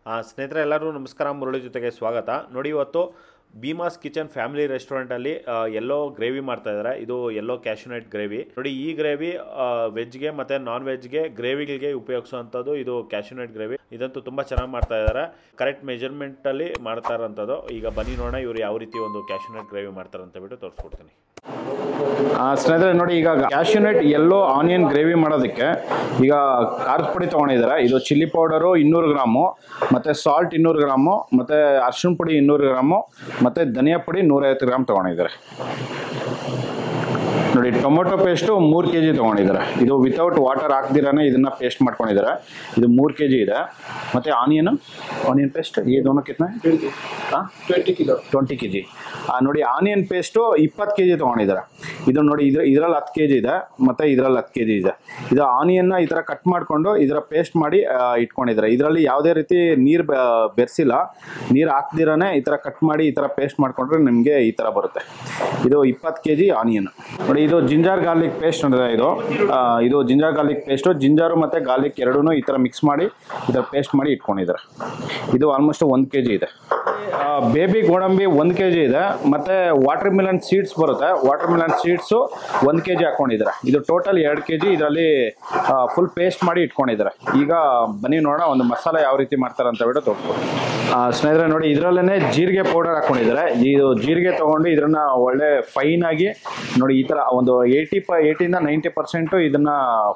ಸ್ನೇಹಿತರೆ ಎಲ್ಲರೂ ನಮಸ್ಕಾರ. ಮುರಳಿ ಜೊತೆಗೆ ಸ್ವಾಗತ. ನೋಡಿ, ಇವತ್ತು ಭೀಮಾಸ್ ಕಿಚನ್ ಫ್ಯಾಮಿಲಿ ರೆಸ್ಟೋರೆಂಟಲ್ಲಿ ಎಲ್ಲೋ ಗ್ರೇವಿ ಮಾಡ್ತಾ ಇದ್ದಾರೆ. ಇದು ಎಲ್ಲೋ ಕ್ಯಾಶ್ಯೂನಟ್ ಗ್ರೇವಿ. ನೋಡಿ, ಈ ಗ್ರೇವಿ ವೆಜ್ಗೆ ಮತ್ತು ನಾನ್ ವೆಜ್ಗೆ ಗ್ರೇವಿಗಳಿಗೆ ಉಪಯೋಗಿಸುವಂಥದ್ದು. ಇದು ಕ್ಯಾಶ್ಯೂನಟ್ ಗ್ರೇವಿ. ಇದಂತೂ ತುಂಬ ಚೆನ್ನಾಗಿ ಮಾಡ್ತಾ ಇದ್ದಾರೆ. ಕರೆಕ್ಟ್ ಮೆಜರ್ಮೆಂಟಲ್ಲಿ ಮಾಡ್ತಾ ಇರೋಂಥದ್ದು. ಈಗ ಬನ್ನಿ ನೋಡೋಣ ಇವರು ಯಾವ ರೀತಿ ಒಂದು ಕ್ಯಾಶ್ಯೂನಟ್ ಗ್ರೇವಿ ಮಾಡ್ತಾರೆ ಅಂತ ಬಿಟ್ಟು ತೋರಿಸ್ಕೊಡ್ತೀನಿ. ಸ್ನೇಹಿತರೆ ನೋಡಿ, ಈಗ ಕ್ಯಾಶ್ಯೂನಟ್ ಎಲ್ಲೋ ಆನಿಯನ್ ಗ್ರೇವಿ ಮಾಡೋದಕ್ಕೆ ಈಗ ಖಾರದ ಪುಡಿ ತೊಗೊಂಡಿದ್ದಾರೆ. ಇದು ಚಿಲ್ಲಿ ಪೌಡರು 200 ಗ್ರಾಮು, ಮತ್ತು ಸಾಲ್ಟ್ 200 ಗ್ರಾಮು, ಮತ್ತು ಅರಿಶಿಣ ಪುಡಿ 200 ಗ್ರಾಮು, ಮತ್ತು ಧನಿಯಾ ಪುಡಿ 150 ಗ್ರಾಮ್ ತೊಗೊಂಡಿದ್ದಾರೆ. ನೋಡಿ, ಟೊಮೊಟೊ ಪೇಸ್ಟು 3 kg ತೊಗೊಂಡಿದ್ದಾರೆ. ಇದು ವಿತೌಟ್ ವಾಟರ್ ಹಾಕ್ದಿರಾನೆ ಇದನ್ನು ಪೇಸ್ಟ್ ಮಾಡ್ಕೊಂಡಿದ್ದಾರೆ. ಇದು 3 kg ಇದೆ. ಮತ್ತು ಆನಿಯನ್ ಪೇಸ್ಟ್ ये दोनों कितना है? 20 kg. ನೋಡಿ, ಆನಿಯನ್ ಪೇಸ್ಟು 20 kg ತೊಗೊಂಡಿದ್ದಾರೆ. ಇದು ನೋಡಿ, ಇದರಲ್ಲಿ 10 kg ಇದೆ, ಮತ್ತು ಇದರಲ್ಲಿ 10 kg ಇದೆ. ಇದು ಆನಿಯನ್ನ ಈ ಥರ ಕಟ್ ಮಾಡಿಕೊಂಡು ಇದರ ಪೇಸ್ಟ್ ಮಾಡಿ ಇಟ್ಕೊಂಡಿದ್ದಾರೆ. ಇದರಲ್ಲಿ ಯಾವುದೇ ರೀತಿ ನೀರು ಬೆರೆಸಿಲ್ಲ. ನೀರು ಹಾಕ್ದಿರಾನೆ ಈ ಥರ ಕಟ್ ಮಾಡಿ ಈ ಥರ ಪೇಸ್ಟ್ ಮಾಡಿಕೊಂಡ್ರೆ ನಿಮಗೆ ಈ ಥರ ಬರುತ್ತೆ. ಇದು 20 kg ಆನಿಯನ್. ನೋಡಿ, ಇದು ಜಿಂಜರ್ ಗಾರ್ಲಿಕ್ ಪೇಸ್ಟ್ ಅಂದರೆ ಇದು ಜಿಂಜರ್ ಗಾರ್ಲಿಕ್ ಪೇಸ್ಟು. ಜಿಂಜರು ಮತ್ತು ಗಾರ್ಲಿಕ್ ಎರಡೂ ಈ ಥರ ಮಿಕ್ಸ್ ಮಾಡಿ ಈ ಥರ ಪೇಸ್ಟ್ ಮಾಡಿ ಇಟ್ಕೊಂಡಿದ್ದಾರೆ. ಇದು ಆಲ್ಮೋಸ್ಟ್ 1 kg ಇದೆ. ಬೇಬಿ ಗೋಡಂಬಿ 1 kg ಇದೆ, ಮತ್ತು ವಾಟರ್ ಮಿಲನ್ ಸೀಡ್ಸ್ ಬರುತ್ತೆ. Water Milan seeds 1 kg ಹಾಕ್ಕೊಂಡಿದ್ದಾರೆ. ಇದು ಟೋಟಲ್ 2 kg ಇದರಲ್ಲಿ ಫುಲ್ ಪೇಸ್ಟ್ ಮಾಡಿ ಇಟ್ಕೊಂಡಿದ್ದಾರೆ. ಈಗ ಬನ್ನಿ ನೋಡೋಣ ಒಂದು ಮಸಾಲೆ ಯಾವ ರೀತಿ ಮಾಡ್ತಾರೆ ಅಂತ ಬಿಟ್ಟು ತೋರಿಸ್ಬೋದು. ಸ್ನೇಹಿತರೆ ನೋಡಿ, ಇದರಲ್ಲೇ ಜೀರಿಗೆ ಪೌಡರ್ ಹಾಕ್ಕೊಂಡಿದ್ದಾರೆ. ಇದು ಜೀರಿಗೆ ತೊಗೊಂಡು ಇದನ್ನ ಒಳ್ಳೆ ಫೈನ್ ಆಗಿ ನೋಡಿ ಈ ಥರ ಒಂದು 80ಇಂದ 90% ಇದನ್ನ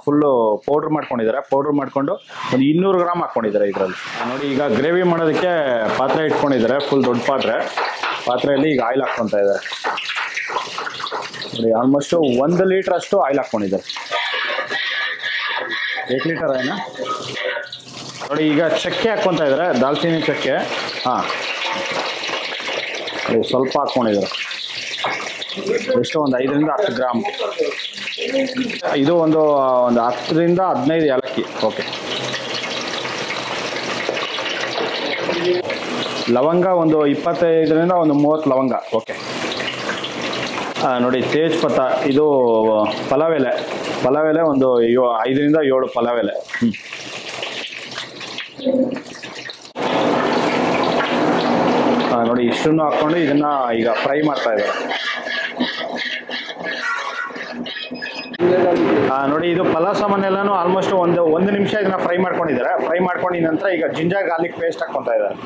ಫುಲ್ಲು ಪೌಡ್ರ್ ಮಾಡ್ಕೊಂಡಿದ್ದಾರೆ. ಪೌಡ್ರ್ ಮಾಡಿಕೊಂಡು ಒಂದು 200 ಗ್ರಾಮ್ ಹಾಕ್ಕೊಂಡಿದ್ದಾರೆ ಇದರಲ್ಲಿ. ನೋಡಿ, ಈಗ ಗ್ರೇವಿ ಮಾಡೋದಕ್ಕೆ ಪಾತ್ರೆ ಇಟ್ಕೊಂಡಿದ್ದಾರೆ. ಫುಲ್ ದೊಡ್ಡ ಪಾತ್ರೆಯಲ್ಲಿ ಈಗ ಆಯಿಲ್ ಹಾಕ್ಕೊತಾ ಇದ್ದಾರೆ. ನೋಡಿ, ಆಲ್ಮೋಸ್ಟ್ 1 ಲೀಟರ್ ಅಷ್ಟು ಆಯಿಲ್ ಹಾಕ್ಕೊಂಡಿದ್ದಾರೆ. 1 ಲೀಟರ್ ಆಯ್ನ. ನೋಡಿ, ಈಗ ಚಕ್ಕೆ ಹಾಕ್ಕೊತಾ ಇದ್ದಾರೆ, ದಾಲ್ಚಿನ್ನಿ ಚಕ್ಕೆ. ಸ್ವಲ್ಪ ಹಾಕ್ಕೊಂಡಿದ್ದಾರೆ. ಎಷ್ಟು ಒಂದು 5ರಿಂದ 10 ಗ್ರಾಮ್. ಇದು ಒಂದು 10ರಿಂದ 15 ಏಲಕ್ಕಿ. ಓಕೆ. ಲವಂಗ ಒಂದು 25ರಿಂದ 30 ಲವಂಗ. ಓಕೆ. ನೋಡಿ, ತೇಜ್ಪತ್ತ, ಇದು ಪಲಾವ್ ಎಲೆ ಒಂದು 5ರಿಂದ 7 ಪಲಾವ್ ಎಲೆ. ನೋಡಿ, ಇಷ್ಟನ್ನು ಹಾಕ್ಕೊಂಡು ಇದನ್ನ ಈಗ ಫ್ರೈ ಮಾಡ್ತಾ ಇದ್ದಾರೆ. ನೋಡಿ, ಇದು ಪಲಾವ್ ಸಾಮಾನೆಲ್ಲನೂ ಆಲ್ಮೋಸ್ಟ್ ಒಂದು ನಿಮಿಷ ಇದನ್ನ ಫ್ರೈ ಮಾಡ್ಕೊಂಡಿದ್ದಾರೆ. ಫ್ರೈ ಮಾಡ್ಕೊಂಡಿದ ನಂತರ ಈಗ ಜಿಂಜರ್ ಗಾರ್ಲಿಕ್ ಪೇಸ್ಟ್ ಹಾಕ್ಕೊತಾ ಇದ್ದಾರೆ.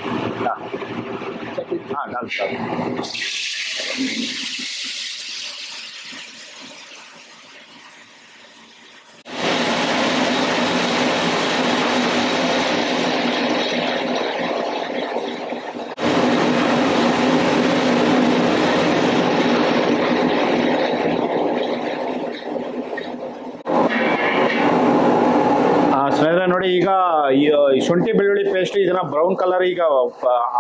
ಸ್ನೇಹಿತರೆ ನೋಡಿ, ಈಗ ಈ ಶುಂಠಿ ಬೆಳ್ಳುಳ್ಳಿ ಪೇಸ್ಟ್ ಇದನ್ನ ಬ್ರೌನ್ ಕಲರ್ ಈಗ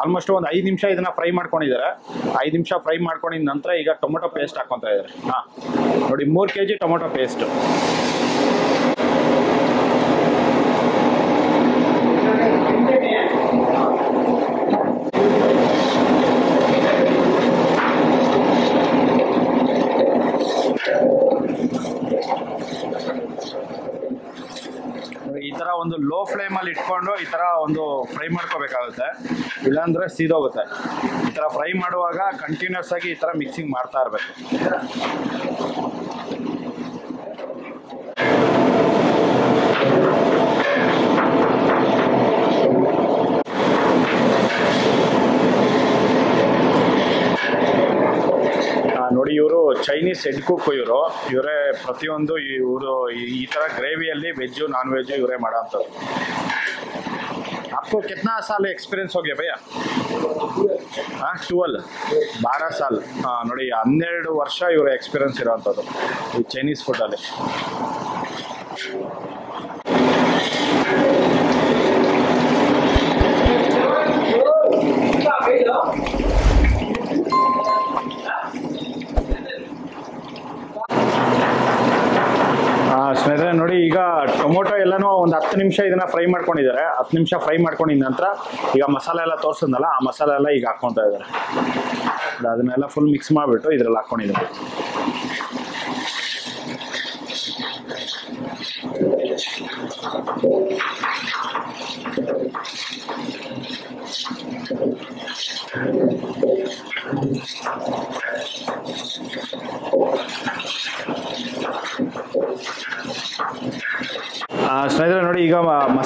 ಆಲ್ಮೋಸ್ಟ್ ಒಂದು 5 ನಿಮಿಷ ಇದನ್ನ ಫ್ರೈ ಮಾಡ್ಕೊಂಡಿದ್ದಾರೆ. 5 ನಿಮಿಷ ಫ್ರೈ ಮಾಡ್ಕೊಂಡಿದ ನಂತರ ಈಗ ಟೊಮೊಟೊ ಪೇಸ್ಟ್ ಹಾಕ್ಕೊತಾ ಇದ್ದಾರೆ. ನೋಡಿ, 3 kg ಟೊಮೊಟೊ ಪೇಸ್ಟ್. ಈ ಥರ ಒಂದು ಲೋ ಫ್ಲೇಮಲ್ಲಿ ಇಟ್ಕೊಂಡು ಈ ಥರ ಒಂದು ಫ್ರೈ ಮಾಡ್ಕೋಬೇಕಾಗುತ್ತೆ, ಇಲ್ಲಾಂದರೆ ಸೀದೋಗುತ್ತೆ. ಈ ಥರ ಫ್ರೈ ಮಾಡುವಾಗ ಕಂಟಿನ್ಯೂಸ್ ಆಗಿ ಈ ಥರ ಮಿಕ್ಸಿಂಗ್ ಮಾಡ್ತಾ ಇರಬೇಕು. ನೋಡಿ, ಇವರು ಚೈನೀಸ್ ಹೆಡ್ ಕುಕ್. ಇವರೇ ಪ್ರತಿಯೊಂದು ಈ ಥರ ಗ್ರೇವಿಯಲ್ಲಿ ವೆಜ್ಜು ನಾನ್ ವೆಜ್ಜು ಇವರೇ ಮಾಡೋ ಅಂಥದ್ದು. आपको कितना साल एक्सपीरियंस हो गया भैया? 12 साल. ನೋಡಿ, 12 ವರ್ಷ ಇವರ ಎಕ್ಸ್ಪೀರಿಯನ್ಸ್ ಇರೋವಂಥದ್ದು ಈ ಚೈನೀಸ್ ಫುಡ್ಡಲ್ಲಿ. ಸ್ನೇಹಿತರೆ ನೋಡಿ, ಈಗ ಟೊಮೊಟೊ ಎಲ್ಲನೂ ಒಂದು 10 ನಿಮಿಷ ಇದನ್ನ ಫ್ರೈ ಮಾಡ್ಕೊಂಡಿದ್ದಾರೆ. 10 ನಿಮಿಷ ಫ್ರೈ ಮಾಡ್ಕೊಂಡಿದ ನಂತರ ಈಗ ಮಸಾಲೆ ಎಲ್ಲ ತೋರಿಸಿದ್ನಲ್ಲ, ಆ ಮಸಾಲೆ ಎಲ್ಲ ಈಗ ಹಾಕ್ಕೊತಾ ಇದ್ದಾರೆ. ಅದನ್ನೆಲ್ಲ ಫುಲ್ ಮಿಕ್ಸ್ ಮಾಡಿಬಿಟ್ಟು ಇದರಲ್ಲಿ ಹಾಕ್ಕೊಂಡಿದ್ದಾರೆ.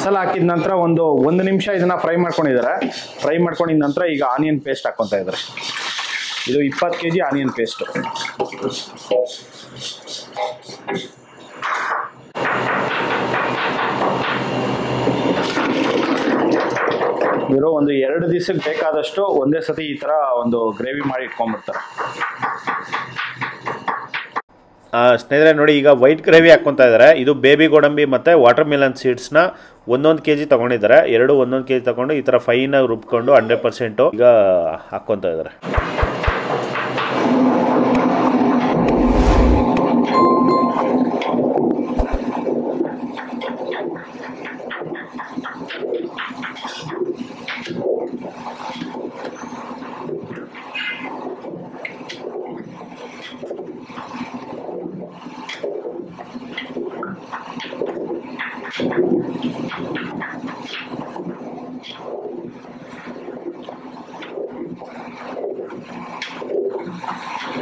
ಮಸಾಲ ಹಾಕಿದ ನಂತರ ಒಂದು ನಿಮಿಷ ಇದನ್ನ ಫ್ರೈ ಮಾಡ್ಕೊಂಡಿದ್ದಾರೆ. ಫ್ರೈ ಮಾಡ್ಕೊಂಡಿದ ನಂತರ ಈಗ ಆನಿಯನ್ ಪೇಸ್ಟ್ ಹಾಕ್ಕೊತಾ ಇದ್ದಾರೆ. ಇದು 20 kg ಆನಿಯನ್ ಪೇಸ್ಟ್. ಇವರು ಒಂದು 2 ದಿವಸಕ್ಕೆ ಬೇಕಾದಷ್ಟು ಒಂದೇ ಸತಿ ಈ ತರ ಒಂದು ಗ್ರೇವಿ ಮಾಡಿ ಇಟ್ಕೊಂಡ್ಬಿಡ್ತಾರೆ. ಸ್ನೇಹಿತರೆ ನೋಡಿ, ಈಗ ವೈಟ್ ಗ್ರೇವಿ ಹಾಕ್ಕೊತಾ ಇದ್ದಾರೆ. ಇದು ಬೇಬಿ ಗೋಡಂಬಿ ಮತ್ತು ವಾಟರ್ ಮೆಲನ್ ಸೀಡ್ಸ್ನ 1 kg ತೊಗೊಂಡಿದ್ದಾರೆ. 1 kg ತೊಗೊಂಡು ಈ ಥರ ಫೈನಾಗಿ ರುಬ್ಕೊಂಡು 100% ಈಗ ಹಾಕ್ಕೊತಾ ಇದ್ದಾರೆ.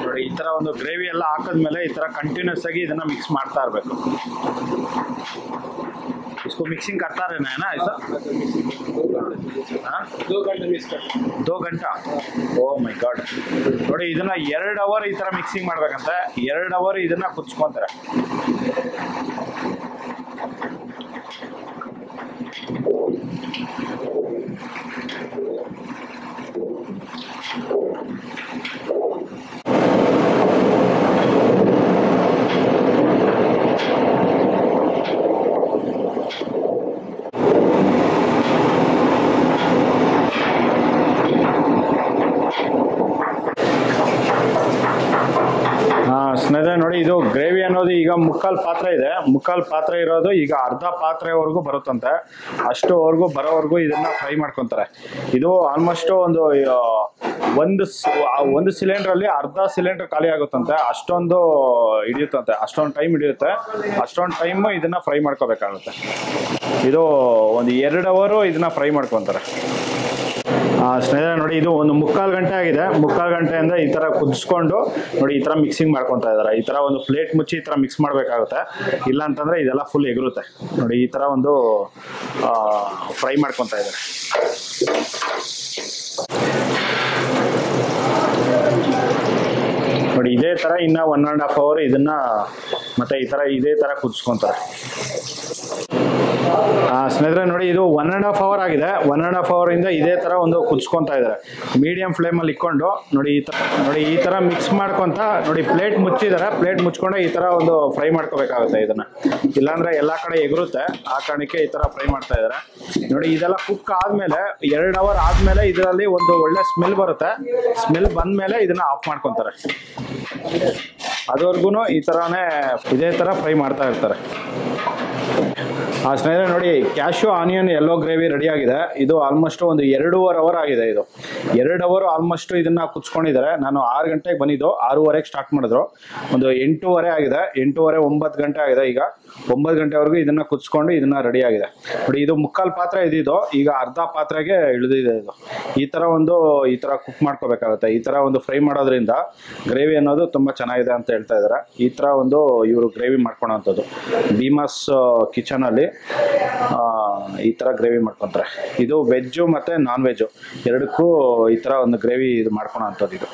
ನೋಡಿ, ಈ ತರ ಒಂದು ಗ್ರೇವಿ ಎಲ್ಲ ಹಾಕಿದ್ಮೇಲೆ ಈ ತರ ಕಂಟಿನ್ಯೂಸ್ ಆಗಿ ಇದನ್ನ ಮಿಕ್ಸ್ ಮಾಡ್ತಾ ಇರಬೇಕು. इसको मिक्सिंग करता रहना है ना ऐसा? 2 घंटा. ಓ ಮೈ ಗಾಡ್. ನೋಡಿ, ಇದನ್ನ 2 ಅವರ್ ಈ ತರ ಮಿಕ್ಸಿಂಗ್ ಮಾಡ್ಬೇಕಂತೆ. 2 ಅವರ್ ಇದನ್ನ ಕುದಿಸ್ಕೊಂತಾರೆ. ಸ್ನೇಹಿತರೆ ನೋಡಿ, ಇದು ಗ್ರೇವಿ ಅನ್ನೋದು ಈಗ 3/4 ಪಾತ್ರೆ ಇದೆ. 3/4 ಪಾತ್ರೆ ಇರೋದು ಈಗ ಅರ್ಧ ಪಾತ್ರೆವರೆಗೂ ಬರುತ್ತಂತೆ. ಅಷ್ಟುವರೆಗೂ ಬರೋವರೆಗೂ ಇದನ್ನ ಫ್ರೈ ಮಾಡ್ಕೊಂತಾರೆ. ಇದು ಆಲ್ಮೋಸ್ಟ್ ಒಂದು ಸಿಲಿಂಡ್ರಲ್ಲಿ ಅರ್ಧ ಸಿಲಿಂಡರ್ ಖಾಲಿ ಆಗುತ್ತಂತೆ. ಅಷ್ಟೊಂದು ಹಿಡಿಯುತ್ತಂತೆ, ಅಷ್ಟೊಂದು ಟೈಮ್ ಹಿಡಿಯುತ್ತೆ. ಅಷ್ಟೊಂದು ಟೈಮ್ ಇದನ್ನ ಫ್ರೈ ಮಾಡ್ಕೋಬೇಕಾಗುತ್ತೆ. ಇದು ಒಂದು 2 ಅವರ್ ಇದನ್ನ ಫ್ರೈ ಮಾಡ್ಕೊಂತಾರೆ. ಸ್ನೇಹಿತರೆ ನೋಡಿ, ಇದು ಒಂದು 3/4 ಗಂಟೆ ಆಗಿದೆ. 3/4 ಗಂಟೆಯಿಂದ ಈ ತರ ಕುದಿಸ್ಕೊಂಡು ನೋಡಿ ಈ ತರ ಮಿಕ್ಸಿಂಗ್ ಮಾಡ್ಕೊತಾ ಇದಾರೆ. ಈ ತರ ಒಂದು ಪ್ಲೇಟ್ ಮುಚ್ಚಿ ಈ ತರ ಮಿಕ್ಸ್ ಮಾಡ್ಬೇಕಾಗುತ್ತೆ. ಇಲ್ಲ ಅಂತಂದ್ರೆ ಇದೆಲ್ಲ ಫುಲ್ ಎಗರುತ್ತೆ. ನೋಡಿ, ಈ ತರ ಒಂದು ಫ್ರೈ ಮಾಡ್ಕೊತಾ ಇದ್ದಾರೆ. ನೋಡಿ, ಇದೇ ತರ ಇನ್ನ 1.5 ಅವರ್ ಇದನ್ನ ಮತ್ತೆ ಈ ತರ ಇದೇ ತರ ಕುದಿಸ್ಕೊಂತಾರೆ. ಸ್ನೇಹಿತರೆ ನೋಡಿ, ಇದು 1.5 ಅವರ್ ಆಗಿದೆ. 1.5 ಅವರ್ ಇಂದ ಇದೇ ತರ ಒಂದು ಕುದಿಸ್ಕೊಂತಾ ಇದ್ದಾರೆ. ಮೀಡಿಯಂ ಫ್ಲೇಮ್ ಅಲ್ಲಿ ಇಟ್ಕೊಂಡು ನೋಡಿ ಈ ತರ ಮಿಕ್ಸ್ ಮಾಡ್ಕೊಂತ ನೋಡಿ ಪ್ಲೇಟ್ ಮುಚ್ಚಿದ್ದಾರೆ. ಪ್ಲೇಟ್ ಮುಚ್ಕೊಂಡು ಈ ತರ ಒಂದು ಫ್ರೈ ಮಾಡ್ಕೋಬೇಕಾಗುತ್ತೆ ಇದನ್ನ. ಇಲ್ಲಾಂದ್ರೆ ಎಲ್ಲಾ ಕಡೆ ಎಗರುತ್ತೆ. ಆ ಕಾರಣಕ್ಕೆ ಈ ತರ ಫ್ರೈ ಮಾಡ್ತಾ ಇದ್ದಾರೆ. ನೋಡಿ, ಇದೆಲ್ಲ ಕುಕ್ ಆದ್ಮೇಲೆ 2 ಅವರ್ ಆದ್ಮೇಲೆ ಇದರಲ್ಲಿ ಒಂದು ಒಳ್ಳೆ ಸ್ಮೆಲ್ ಬರುತ್ತೆ. ಸ್ಮೆಲ್ ಬಂದ್ಮೇಲೆ ಇದನ್ನ ಆಫ್ ಮಾಡ್ಕೊಂತಾರೆ. ಅದುವರೆಗೂ ಈ ತರಾನೇ ಇದೇ ತರ ಫ್ರೈ ಮಾಡ್ತಾ ಇರ್ತಾರೆ. ಸ್ನೇಹಿತರೆ ನೋಡಿ, cashew onion yellow gravy ready ಆಗಿದೆ. ಇದು ಆಲ್ಮೋಸ್ಟ್ ಒಂದು 2.5 ಅವರ್ ಆಗಿದೆ. ಇದು 2 ಅವರ್ ಆಲ್ಮೋಸ್ಟ್ ಇದನ್ನ ಕುದಿಸ್ಕೊಂಡಿದ್ದಾರೆ. ನಾನು 6 ಗಂಟೆಗೆ ಬಂದಿದ್ದು, 6:30ಗೆ ಸ್ಟಾರ್ಟ್ ಮಾಡಿದ್ರು. ಒಂದು 8:30 ಆಗಿದೆ. 8:30 9 ಗಂಟೆ ಆಗಿದೆ. ಈಗ 9 ಗಂಟೆವರೆಗೂ ಇದನ್ನ ಕುದಿಸ್ಕೊಂಡು ಇದನ್ನ ರೆಡಿ ಆಗಿದೆ. ನೋಡಿ, ಇದು 3/4 ಪಾತ್ರೆ ಇದ್ದಿದ್ದು ಈಗ ಅರ್ಧ ಪಾತ್ರೆಗೆ ಇಳಿದಿದೆ. ಇದು ಈ ತರ ಕುಕ್ ಮಾಡ್ಕೋಬೇಕಾಗುತ್ತೆ. ಈ ತರ ಒಂದು ಫ್ರೈ ಮಾಡೋದ್ರಿಂದ ಗ್ರೇವಿ ಅನ್ನೋದು ತುಂಬಾ ಚೆನ್ನಾಗಿದೆ ಅಂತ ಹೇಳ್ತಾ ಇದ್ದಾರೆ. ಈ ತರ ಒಂದು ಇವರು ಗ್ರೇವಿ ಮಾಡ್ಕೊಳೋಂಥದ್ದು ಭೀಮಾಸ್ ಕಿಚನ್ ಅಲ್ಲಿ ಈ ತರ ಗ್ರೇವಿ ಮಾಡ್ಕೊಂತಾರೆ. ಇದು ವೆಜ್ ಮತ್ತೆ ನಾನ್ ವೆಜ್ ಎರಡಕ್ಕೂ ಈ ತರ ಒಂದು ಗ್ರೇವಿ ಇದು ಮಾಡ್ಕೊಳೋಂಥದ್ದು. ಇದು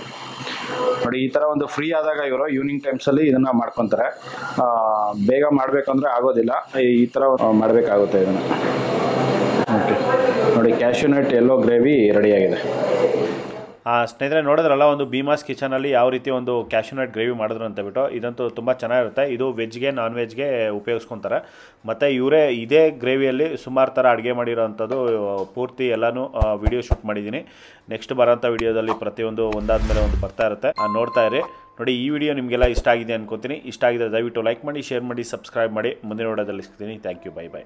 ನೋಡಿ, ಈ ತರ ಒಂದು ಫ್ರೀ ಆದಾಗ ಇವರು ಈವ್ನಿಂಗ್ ಟೈಮ್ಸ್ ಅಲ್ಲಿ ಇದನ್ನ ಮಾಡ್ಕೊಂತಾರೆ. ಬೇಗ ಮಾಡ್ಬೇಕಂದ್ರೆ ಆಗೋದಿಲ್ಲ. ಈ ತರ ಮಾಡ್ಬೇಕಾಗುತ್ತೆ ಇದನ್ನ. ಓಕೆ ನೋಡಿ, cashew nut yellow gravy ready ಆಗಿದೆ. ಸ್ನೇಹಿತರೆ ನೋಡಿದ್ರಲ್ಲ, ಒಂದು ಭೀಮಾಸ್ ಕಿಚನಲ್ಲಿ ಯಾವ ರೀತಿ ಒಂದು ಕ್ಯಾಶ್ಯೂ ನಟ್ ಗ್ರೇವಿ ಮಾಡಿದ್ರು ಅಂತ ಬಿಟ್ಟು. ಇದಂತೂ ತುಂಬ ಚೆನ್ನಾಗಿರುತ್ತೆ. ಇದು ವೆಜ್ಗೆ ನಾನ್ ವೆಜ್ಗೆ ಉಪಯೋಗಿಸ್ಕೊತಾರೆ. ಮತ್ತು ಇವರೇ ಇದೇ ಗ್ರೇವಿಯಲ್ಲಿ ಸುಮಾರು ಥರ ಅಡುಗೆ ಮಾಡಿರೋವಂಥದ್ದು ಪೂರ್ತಿ ಎಲ್ಲನೂ ವಿಡಿಯೋ ಶೂಟ್ ಮಾಡಿದ್ದೀನಿ. ನೆಕ್ಸ್ಟ್ ಬರೋಂಥ ವಿಡಿಯೋದಲ್ಲಿ ಪ್ರತಿಯೊಂದು ಒಂದಾದ್ಮೇಲೆ ಒಂದು ಬರ್ತಾ ಇರುತ್ತೆ, ನೋಡ್ತಾ ಇರಿ. ನೋಡಿ, ಈ ವಿಡಿಯೋ ನಿಮಗೆಲ್ಲ ಇಷ್ಟ ಆಗಿದೆ ಅನ್ಕೋತೀನಿ. ಇಷ್ಟ ಆಗಿದ್ರೆ ದಯವಿಟ್ಟು ಲೈಕ್ ಮಾಡಿ, ಶೇರ್ ಮಾಡಿ, ಸಬ್ಸ್ಕ್ರೈಬ್ ಮಾಡಿ. ಮುಂದಿನ ವಿಡಿಯೋದಲ್ಲಿ ಸಿಗ್ತೀನಿ. Thank you. ಬೈ.